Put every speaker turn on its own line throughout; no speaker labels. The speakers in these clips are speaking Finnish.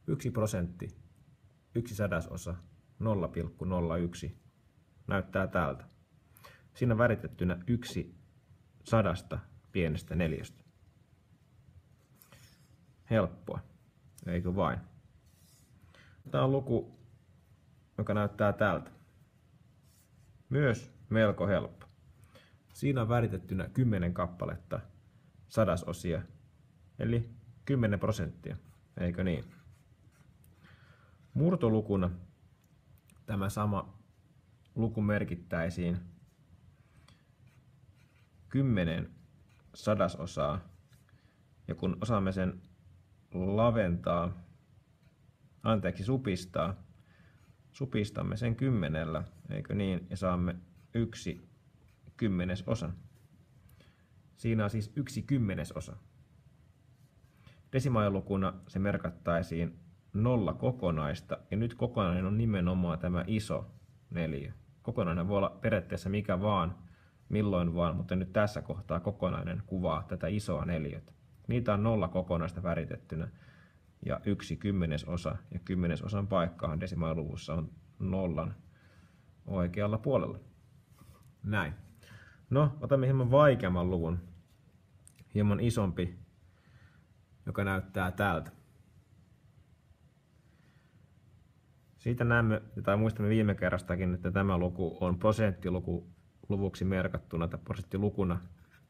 1%, 1/100, 0,01 näyttää tältä. Siinä väritettynä 1/100 pienestä neliöstä. Helppoa, eikö vain? Tämä on luku, joka näyttää tältä. Myös melko helppo. Siinä on väritettynä 10 kappaletta sadasosia, eli 10%, eikö niin? Murtolukuna tämä sama luku merkittäisiin 10 sadasosaa, ja kun osaamme sen supistamme sen 10, eikö niin, ja saamme 1/10. Siinä on siis 1/10. Desimaalilukuna se merkattaisiin 0 kokonaista, ja nyt kokonainen on nimenomaan tämä iso neliö. Kokonainen voi olla periaatteessa mikä vaan, milloin vaan, mutta nyt tässä kohtaa kokonainen kuvaa tätä isoa neliötä. Niitä on 0 kokonaista väritettynä ja 1/10, ja 10 paikkahan desimaaliluvussa on 0 oikealla puolella. Näin. No, otamme hieman vaikeamman luvun, hieman isompi, joka näyttää tältä. Siitä näemme, tai muistamme viime kerrastakin, että tämä luku on prosenttiluvuksi merkattuna, tai prosenttilukuna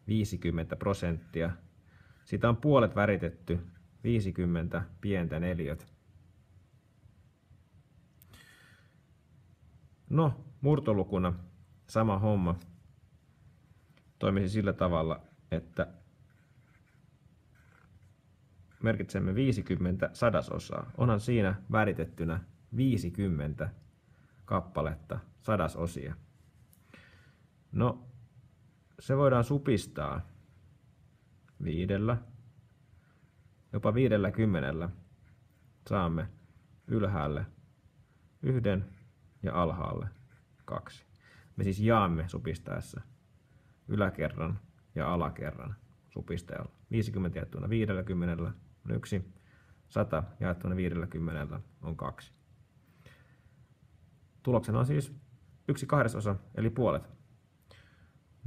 50%. Siitä on puolet väritetty, 50 pientä neliötä. No, murtolukuna sama homma toimisi sillä tavalla, että merkitsemme 50 sadasosaa. Onhan siinä väritettynä 50 kappaletta sadasosia. No, se voidaan supistaa 5, jopa 50. Saamme ylhäälle 1 ja alhaalle 2. Me siis jaamme supistaessa yläkerran ja alakerran supistajalla. 50 jaettuna 50 on 1, 100 jaettuna 50 on 2. Tuloksena on siis 1/2 eli puolet.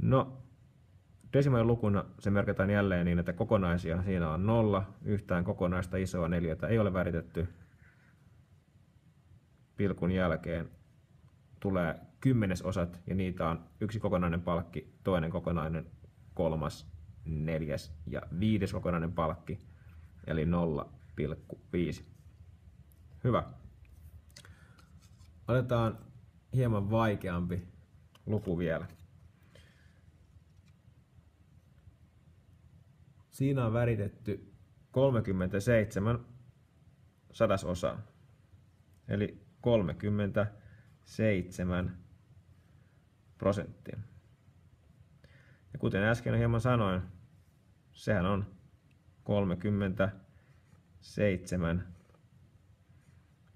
No, desimaalilukuna se merkitään jälleen niin, että kokonaisia siinä on 0, yhtään kokonaista isoa neliötä ei ole väritetty. Pilkun jälkeen tulee 10-osat, ja niitä on 1 kokonainen palkki, toinen kokonainen, 3., 4. ja 5. kokonainen palkki, eli 0,5. Hyvä. Otetaan hieman vaikeampi luku vielä. Siinä on väritetty 37 sadasosaa, eli 37%. Ja kuten äsken hieman sanoin, sehän on 37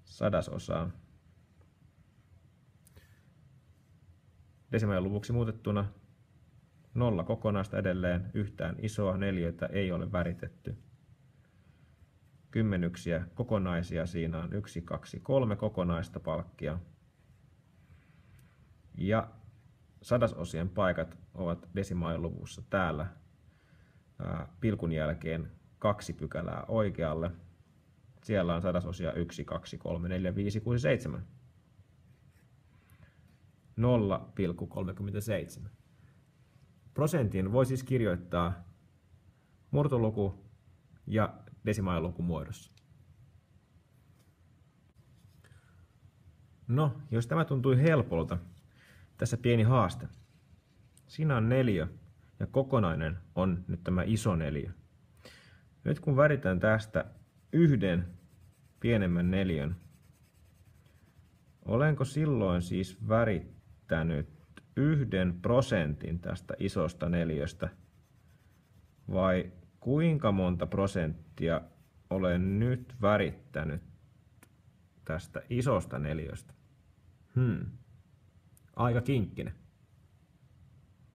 sadasosaa. Desimaaliluvuksi muutettuna 0 kokonaista edelleen, yhtään isoa neliötä ei ole väritetty. Kymmenyksiä kokonaisia, siinä on 1, 2, 3 kokonaista palkkia. Ja sadasosien paikat ovat desimaaliluvussa täällä pilkun jälkeen 2 pykälää oikealle. Siellä on sadasosia 1, 2, 3, 4, 5, 6, 7. 0,37. Prosentin voi siis kirjoittaa murtoluku ja desimaaliluku muodossa. No, jos tämä tuntui helpolta, tässä pieni haaste. Siinä on neliö ja kokonainen on nyt tämä iso neliö. Nyt kun väritän tästä 1 pienemmän neliön, olenko silloin siis värittänyt 1% tästä isosta neliöstä, vai kuinka monta prosenttia olen nyt värittänyt tästä isosta neliöstä? Aika kinkkinen.